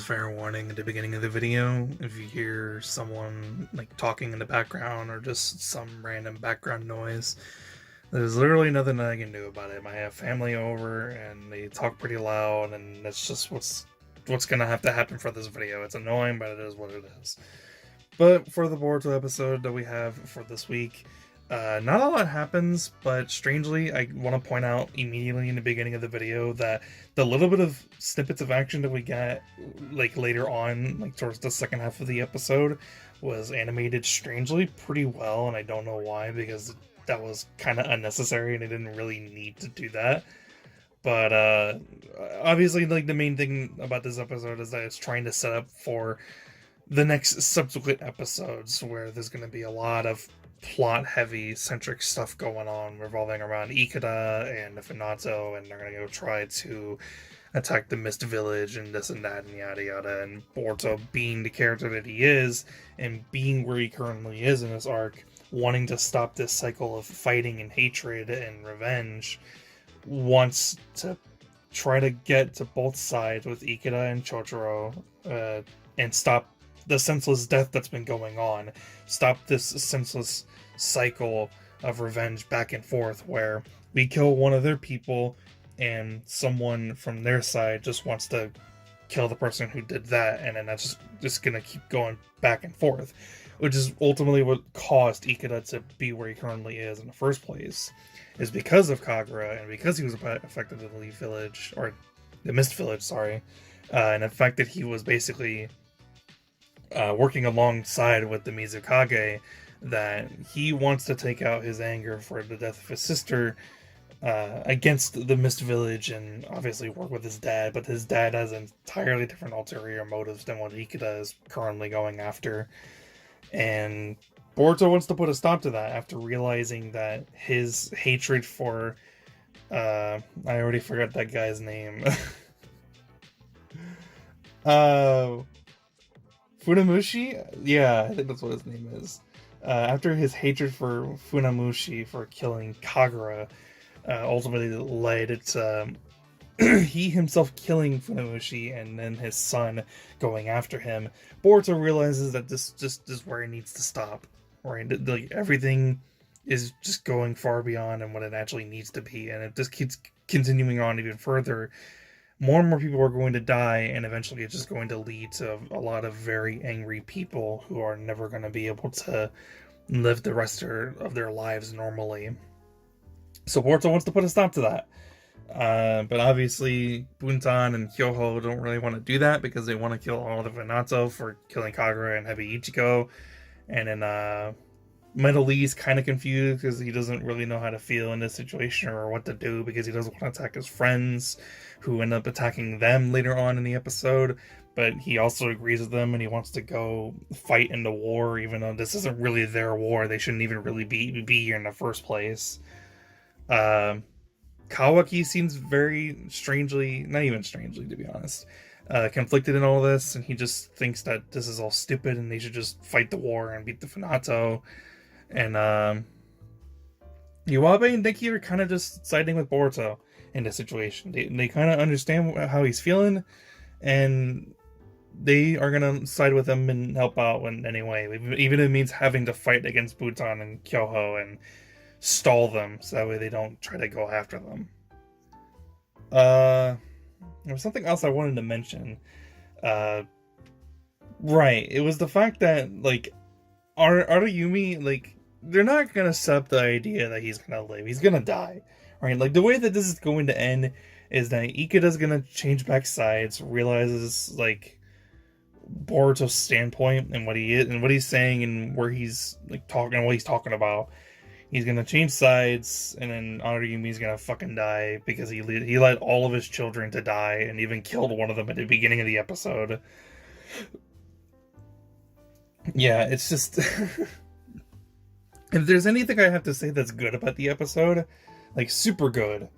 is fair warning at the beginning of the video. If you hear someone like talking in the background or just some random background noise, there's literally nothing that I can do about it. I have family over and they talk pretty loud, and that's just what's gonna have to happen for this video. It's annoying, but it is what it is. But for the Boruto episode that we have for this week, not a lot happens, but strangely, I want to point out immediately in the beginning of the video that the little bit of snippets of action that we get, like later on, like towards the second half of the episode, was animated strangely pretty well, and I don't know why, because that was kind of unnecessary and I didn't really need to do that. But obviously, like the main thing about this episode is that it's trying to set up for the next subsequent episodes, where there's going to be a lot of plot-heavy, centric stuff going on revolving around Ikeda and the Finato, and they're going to go try to attack the Mist Village and this and that and yada yada. And Boruto, being the character that he is, and being where he currently is in this arc, wanting to stop this cycle of fighting and hatred and revenge, wants to try to get to both sides with Ikeda and Chotaro, and stop the senseless death that's been going on. Stop this senseless cycle of revenge back and forth where we kill one of their people and someone from their side just wants to kill the person who did that, and then that's just gonna keep going back and forth, which is ultimately what caused Ikeda to be where he currently is in the first place, is because of Kagura and because he was affected in the Leaf Village, or the Mist Village, sorry, and the fact that he was basically working alongside with the Mizukage, that he wants to take out his anger for the death of his sister against the Mist Village, and obviously work with his dad, but his dad has entirely different ulterior motives than what Ikeda is currently going after. And Boruto wants to put a stop to that after realizing that his hatred for I already forgot that guy's name. Funamushi? Yeah, I think that's what his name is. After his hatred for Funamushi for killing Kagura ultimately led to he himself killing Funamushi and then his son going after him, Boruto realizes that this just is where he needs to stop. Right? Like, everything is just going far beyond and what it actually needs to be, and it just keeps continuing on even further. More and more people are going to die, and eventually it's just going to lead to a lot of very angry people who are never going to be able to live the rest of their lives normally. So Boruto wants to put a stop to that. But obviously Buntan and Hyoho don't really want to do that because they want to kill all the Finato for killing Kagura and Heavy Ichigo. And then Metal Lee's kind of confused because he doesn't really know how to feel in this situation or what to do, because he doesn't want to attack his friends who end up attacking them later on in the episode, but he also agrees with them and he wants to go fight in the war, even though this isn't really their war. They shouldn't even really be here in the first place. Kawaki seems very strangely, not even strangely to be honest, conflicted in all this, and he just thinks that this is all stupid and they should just fight the war and beat the Finato. And Iwabe and Deki are kind of just siding with Boruto in this situation. They kind of understand how he's feeling, and they are going to side with him and help out in any way. Even if it means having to fight against Butan and Kyoho and stall them, so that way they don't try to go after them. There was something else I wanted to mention. Right, it was the fact that, like, Arayumi, like, they're not gonna set up the idea that he's gonna live. He's gonna die, right? Like, the way that this is going to end is that Ikeda's gonna change back sides, realizes, like, Boruto's standpoint and what he is and what he's saying and where he's, like, talking and what he's talking about. He's gonna change sides, and then Arayumi's gonna fucking die because he led all of his children to die and even killed one of them at the beginning of the episode. Yeah, it's just if there's anything I have to say that's good about the episode, like super good,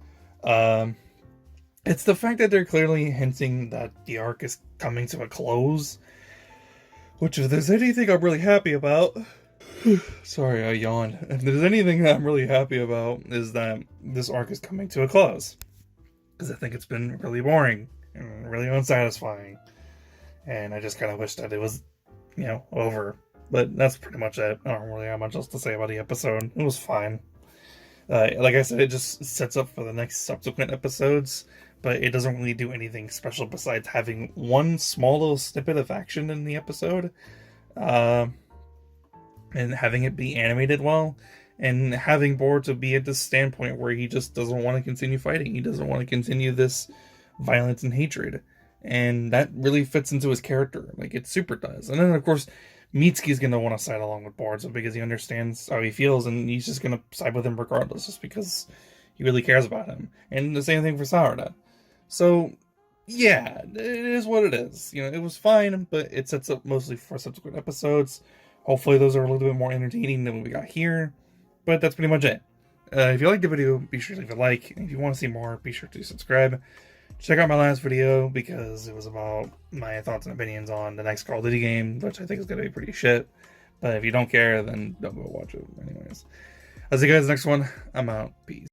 it's the fact that they're clearly hinting that the arc is coming to a close, which if there's anything I'm really happy about, sorry, I yawned. If there's anything that I'm really happy about is that this arc is coming to a close, because I think it's been really boring and really unsatisfying. and I just kind of wish that it was, over. But that's pretty much it. I don't really have much else to say about the episode. It was fine. Like I said, it just sets up for the next subsequent episodes, but it doesn't really do anything special besides having one small little snippet of action in the episode, and having it be animated well, and having Boruto be at this standpoint where he just doesn't want to continue fighting. He doesn't want to continue this violence and hatred. And that really fits into his character. Like, it super does. And then, of course, Mitsuki's going to want to side along with Boruto because he understands how he feels, and he's just going to side with him regardless, just because he really cares about him. And the same thing for Sarada. So, yeah, it is what it is. It was fine, but it sets up mostly for subsequent episodes. Hopefully those are a little bit more entertaining than what we got here. But that's pretty much it. If you liked the video, be sure to leave a like. And if you want to see more, be sure to subscribe. Check out my last video because it was about my thoughts and opinions on the next Call of Duty game, which I think is going to be pretty shit. But if you don't care, then don't go watch it anyways. I'll see you guys next one. I'm out. Peace.